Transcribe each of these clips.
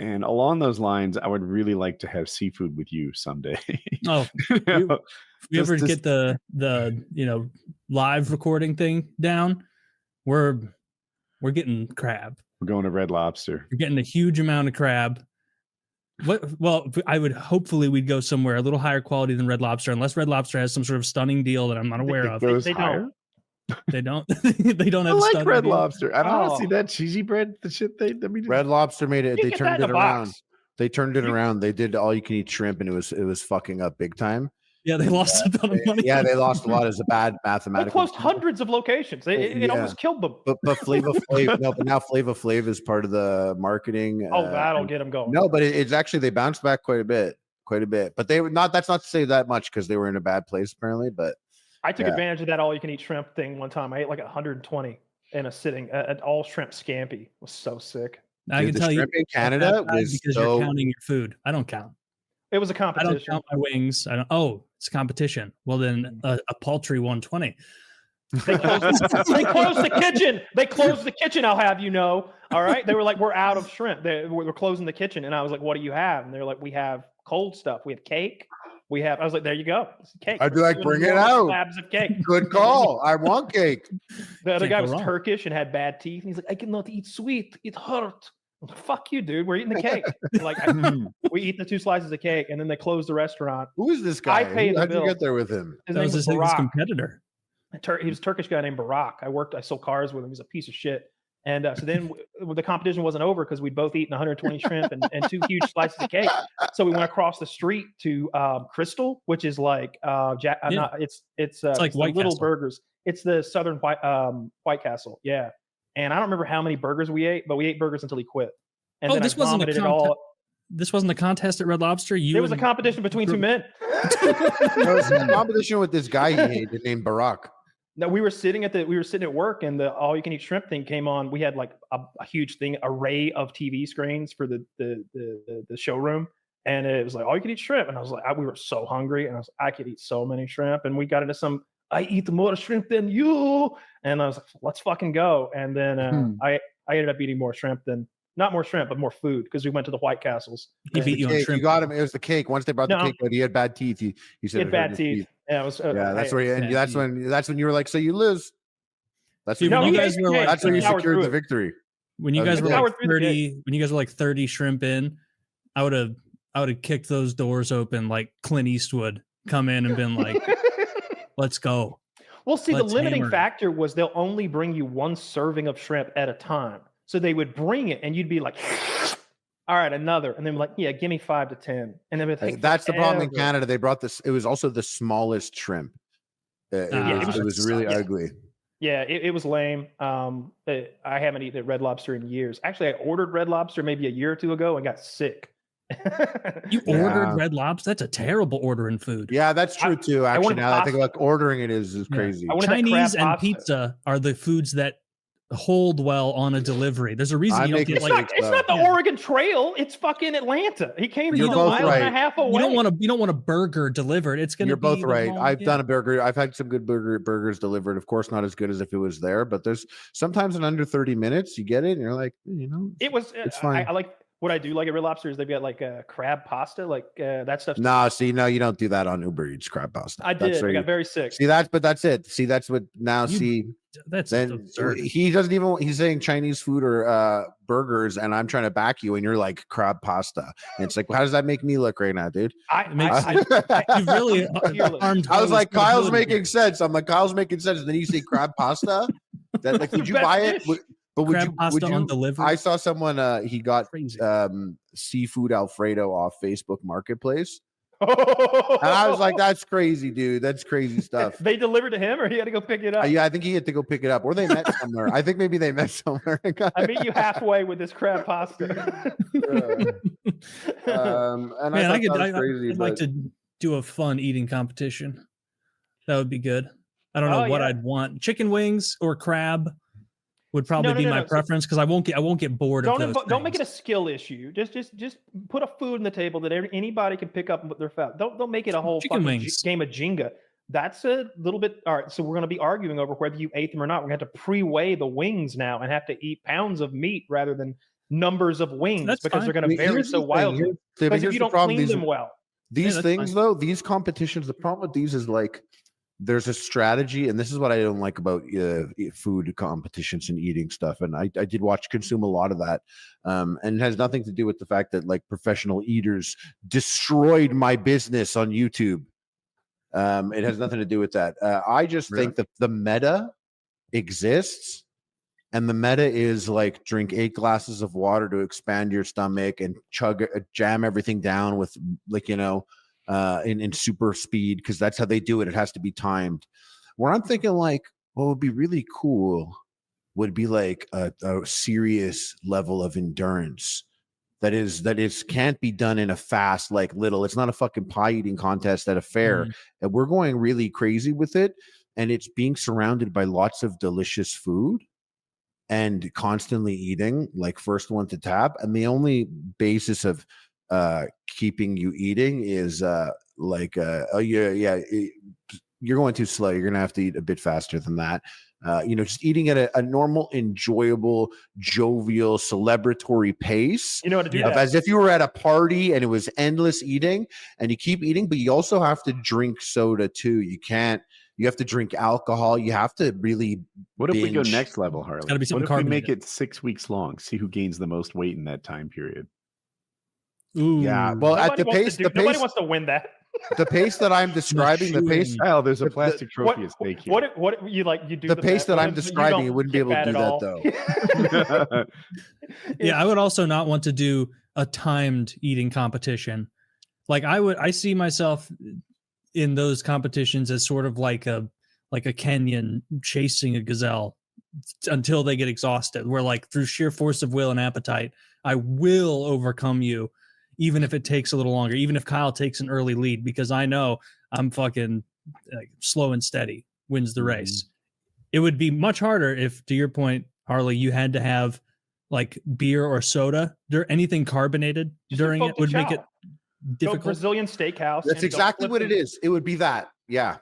And along those lines, I would really like to have seafood with you someday. Oh, you ever get the live recording thing down? We're getting crab. We're going to Red Lobster. We're getting a huge amount of crab. Well, I would hopefully we'd go somewhere a little higher quality than Red Lobster, unless Red Lobster has some sort of stunning deal that I'm not aware of. They don't. They don't. They don't have. I like Red deal. Lobster. I don't see that cheesy bread. The shit Red Lobster made it. They turned it around. They turned it around. They did all you can eat shrimp, and it was fucking up big time. Yeah, they lost a ton of money. Yeah, they lost a lot as a bad mathematical. They closed hundreds of locations. It almost killed them. But Flava Flav, no, but now Flava Flav is part of the marketing. Oh, that'll get them going. No, but it's actually they bounced back quite a bit. But they were not. That's not to say that much because they were in a bad place apparently. But I took advantage of that all-you-can-eat shrimp thing one time. I ate like 120 in a sitting. An all-shrimp scampi. It was so sick. I can tell you in Canada was because you're counting your food. I don't count. It was a competition. I don't count my wings. I don't. Oh, it's a competition. Well, then a paltry 120. They closed the kitchen. They closed the kitchen. I'll have you know. All right. They were like, we're out of shrimp. We're closing the kitchen, and I was like, what do you have? And they're like, we have cold stuff. We have cake. I was like, there you go. It's cake. I'd be like, bring it out. Slabs of cake. Good call. I want cake. The other guy was Turkish and had bad teeth. And he's like, I cannot eat sweet. It hurt. Like, fuck you, dude. We're eating the cake. Like, we eat the 2 slices of cake, and then they close the restaurant. Who is this guy? I paid the bill. How'd you get there with him? That was his competitor. He was a Turkish guy named Barak. I sold cars with him. He was a piece of shit. And so then the competition wasn't over because we'd both eaten 120 shrimp and 2 huge slices of cake. So we went across the street to Crystal, which is like it's like White Little Castle. Burgers. It's the Southern White Castle. Yeah. And I don't remember how many burgers we ate, but we ate burgers until he quit. And then this wasn't This wasn't a contest at Red Lobster. It was a competition between 2 men. It was a competition with this guy he hated named Barak. No, we were sitting at work, and the all-you-can-eat shrimp thing came on. We had like a huge array of TV screens for the showroom, and it was like all-you-can-eat shrimp. And I was like, we were so hungry, and I could eat so many shrimp. And we got into I eat more shrimp than you, and I was like, let's fucking go. And then I ended up eating more shrimp than. Not more shrimp, but more food because we went to the White Castles. He beat you on shrimp. You got him. It was the cake. Once they brought the cake, but he had bad teeth. He said he had bad teeth. Yeah, it was. That's where. And that's when you were like, so you lose. That's when you guys were like. That's when you secured the victory. When you guys were like 30, when you guys were like 30 shrimp in, I would have kicked those doors open like Clint Eastwood, come in and been like, let's go. Well, see, the limiting factor was they'll only bring you 1 serving of shrimp at a time. So they would bring it, and you'd be like, "All right, another," and then like, "Yeah, give me 5 to 10." And then that's the problem in Canada. They brought this. It was also the smallest shrimp. It was really ugly. Yeah, it was lame. I haven't eaten at Red Lobster in years. Actually, I ordered Red Lobster maybe a year or 2 ago and got sick. You ordered Red Lobster? That's a terrible order in food. Yeah, that's true too. Actually, now that I think like ordering it is crazy. Chinese and pizza are the foods that hold well on a delivery. There's a reason you don't get it's not the Oregon Trail. It's fucking Atlanta. He came from a mile and a half away. You don't want a burger delivered. It's gonna. You're both right. I've done a burger. I've had some good burgers delivered. Of course, not as good as if it was there, but there's sometimes in under 30 minutes you get it and you're like, it's fine. I like. What I do like at Red Lobster is they've got like a crab pasta, like that stuff. No, you don't do that on Uber Eats crab pasta. I did. I got very sick. But that's it. See, that's what now. That's then absurd. He doesn't even. He's saying Chinese food or burgers, and I'm trying to back you, and you're like crab pasta. And it's like, well, how does that make me look right now, dude? You really. I was like, Kyle's making sense. I'm like, Kyle's making sense. And then you say crab pasta. That like, would you buy it? But would you? I saw someone. He got seafood Alfredo off Facebook Marketplace, and I was like, "That's crazy, dude. That's crazy stuff." They delivered to him, or he had to go pick it up. Yeah, I think he had to go pick it up, or they met somewhere. I think maybe they met somewhere. I meet you halfway with this crab pasta. And man, I'd like to do a fun eating competition. That would be good. I don't know what I'd want: chicken wings or crab. Would probably be my preference because I won't get bored of those. Don't make it a skill issue. Just put a food on the table that anybody can pick up with their food. Don't make it a whole fucking game of Jenga. That's a little bit. All right, so we're going to be arguing over whether you ate them or not. We're going to have to pre-weigh the wings now and have to eat pounds of meat rather than numbers of wings because they're going to vary so wildly. Because if you don't clean them well. These things, though, these competitions, the problem with these is like there's a strategy, and this is what I don't like about food competitions and eating stuff. And I did consume a lot of that, and it has nothing to do with the fact that like professional eaters destroyed my business on YouTube. It has nothing to do with that. I just think that the meta exists, and the meta is like drink 8 glasses of water to expand your stomach and jam everything down with like, in super speed, because that's how they do it. It has to be timed. Where I'm thinking like, what would be really cool would be like a serious level of endurance that is can't be done in a fast, like little. It's not a fucking pie eating contest at a fair. And we're going really crazy with it. And it's being surrounded by lots of delicious food and constantly eating, like first one to tap. And the only basis of keeping you eating is you're going too slow. You're going to have to eat a bit faster than that. Just eating at a normal, enjoyable, jovial, celebratory pace. You know how to do that. As if you were at a party and it was endless eating, and you keep eating, but you also have to drink soda too. You have to drink alcohol. You have to really. What if we go next level, Harley? Gotta be something what if we make it 6 weeks long? See who gains the most weight in that time period. Ooh. Yeah. Well, nobody at the pace, nobody wants to win that. The pace that I'm describing, the pace. Oh, there's a plastic trophy at stake here. What you like? You do the pace that I'm describing. You wouldn't be able to do that though. Yeah, I would also not want to do a timed eating competition. Like I see myself in those competitions as sort of like a Kenyan chasing a gazelle until they get exhausted, where like through sheer force of will and appetite, I will overcome you, even if it takes a little longer, even if Kyle takes an early lead, because I know I'm fucking slow and steady wins the race. It would be much harder if, to your point, Harley, you had to have like beer or soda, anything carbonated during it would make it difficult. Go Brazilian steakhouse. That's exactly what it is. It would be that. Yeah.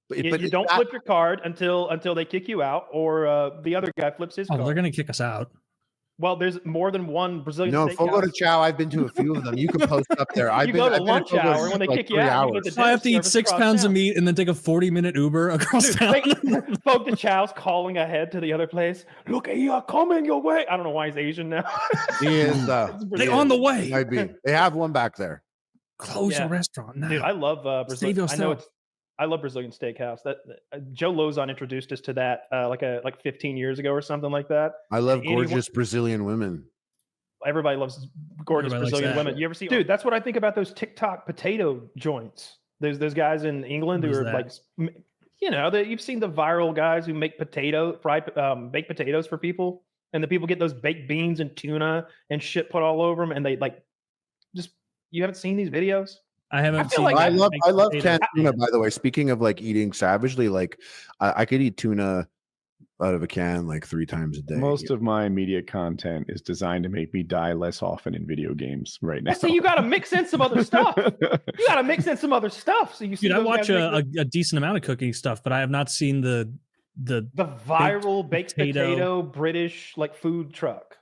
But you don't flip your card until they kick you out, or the other guy flips his card. They're going to kick us out. Well, there's more than one Brazilian steakhouse. Fogo de Chao, I've been to a few of them. You can post up there. You go to lunch hour when they kick you out. I have to eat 6 pounds of meat and then take a 40-minute Uber across town. Fogo de Chao's calling ahead to the other place. Look, he are coming your way. I don't know why he's Asian now. He is. They're on the way. Might be. They have one back there. Close the restaurant now. Dude, I love Brazilian. I love Brazilian steakhouse. That Joe Lozon introduced us to that like 15 years ago or something like that. I love gorgeous Brazilian women. Everybody loves gorgeous Brazilian women. You ever see? Dude, that's what I think about those TikTok potato joints. There's those guys in England who are like, you've seen the viral guys who make baked potatoes for people, and the people get those baked beans and tuna and shit put all over them, and they like just. You haven't seen these videos? I haven't seen. I love canned tuna. By the way, speaking of like eating savagely, like I could eat tuna out of a can like 3 times a day. Most of my immediate content is designed to make me die less often in video games right now. So you got to mix in some other stuff. So you see. Dude, I watch a decent amount of cooking stuff, but I have not seen the viral baked potato British like food truck.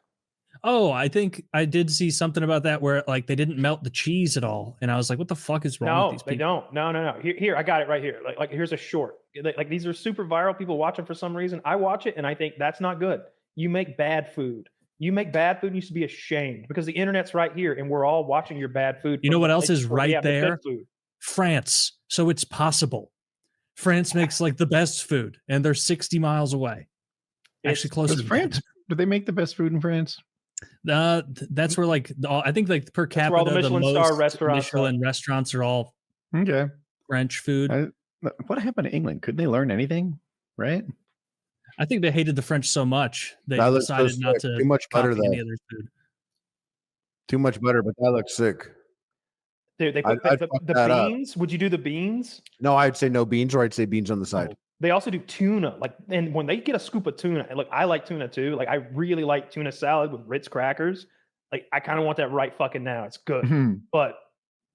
Oh, I think I did see something about that where like they didn't melt the cheese at all, and I was like, "What the fuck is wrong with these people?" No. Here, I got it right here. Like here's a short. Like these are super viral. People watch them for some reason. I watch it and I think that's not good. You make bad food. You should be ashamed because the internet's right here and we're all watching your bad food. You know what else is right there? France. So it's possible. France makes like the best food, and they're 60 miles away. Actually, closer to France. Do they make the best food in France? That's where like I think like per capita the Michelin star restaurants, Michelin restaurants are all French food. What happened to England? Couldn't they learn anything? Right? I think they hated the French so much they decided not to too much butter though. Any other food. Too much butter, but that looks sick. Dude, they put the beans. Would you do the beans? No, I'd say no beans, or I'd say beans on the side. They also do tuna, and when they get a scoop of tuna, and look, I like tuna too. Like, I really like tuna salad with Ritz crackers. Like, I kind of want that right fucking now. It's good, but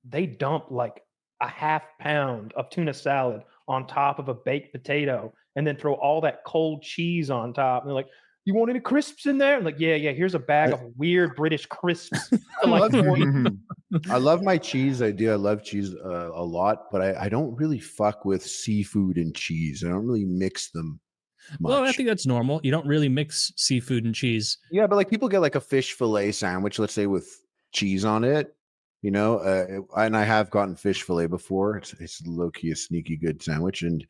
they dump like a half pound of tuna salad on top of a baked potato, and then throw all that cold cheese on top. And they're like, you want any crisps in there? I'm like, yeah, here's a bag of weird British crisps. I love my cheese. I do. I love cheese a lot, but I don't really fuck with seafood and cheese. I don't really mix them much. Well, I think that's normal. You don't really mix seafood and cheese. Yeah, but like people get like a fish fillet sandwich, let's say with cheese on it, you know, and I have gotten fish fillet before. It's low-key a sneaky good sandwich, and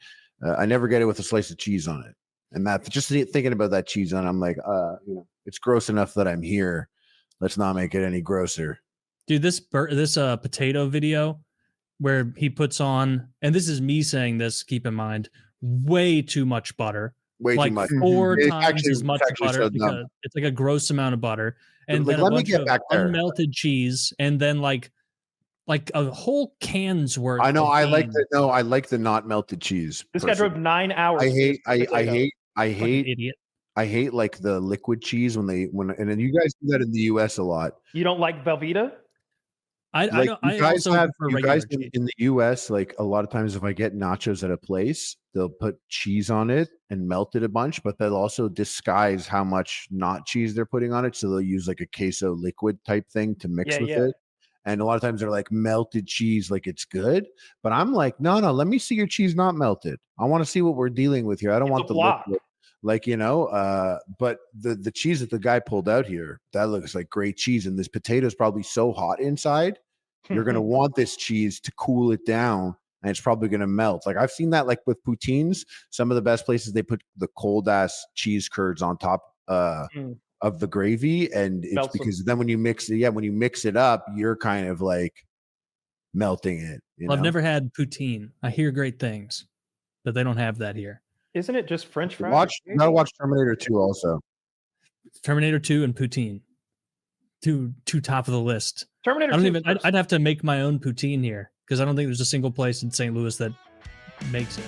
I never get it with a slice of cheese on it. And that, just thinking about that cheese on, I'm like, you know, it's gross enough that I'm here. Let's not make it any grosser. Dude, this potato video where he puts on, and this is me saying this, keep in mind, way too much butter. Way like too much. 4 times as much butter, because it's like a gross amount of butter. And like, then a bunch of unmelted cheese, and then like a whole can's worth. I know. I like the not melted cheese. This guy drove 9 hours. I hate like the liquid cheese and then you guys do that in the US a lot. You don't like Velveeta? You guys in the US, like a lot of times if I get nachos at a place, they'll put cheese on it and melt it a bunch, but they'll also disguise how much not cheese they're putting on it. So they'll use like a queso liquid type thing to mix with it. And a lot of times they're like melted cheese, like it's good. But I'm like, no, let me see your cheese not melted. I want to see what we're dealing with here. I don't want the liquid. Like, you know, but the cheese that the guy pulled out here, that looks like great cheese. And this potato is probably so hot inside. You're going to want this cheese to cool it down, and it's probably going to melt. Like I've seen that like with poutines, some of the best places they put the cold ass cheese curds on top of the gravy. And it's because then when you mix it up, you're kind of like melting it. I've never had poutine. I hear great things, but they don't have that here. Isn't it just French fries? You gotta watch Terminator 2 also. Terminator 2 and poutine. Two top of the list. Terminator. I'd have to make my own poutine here because I don't think there's a single place in St. Louis that makes it.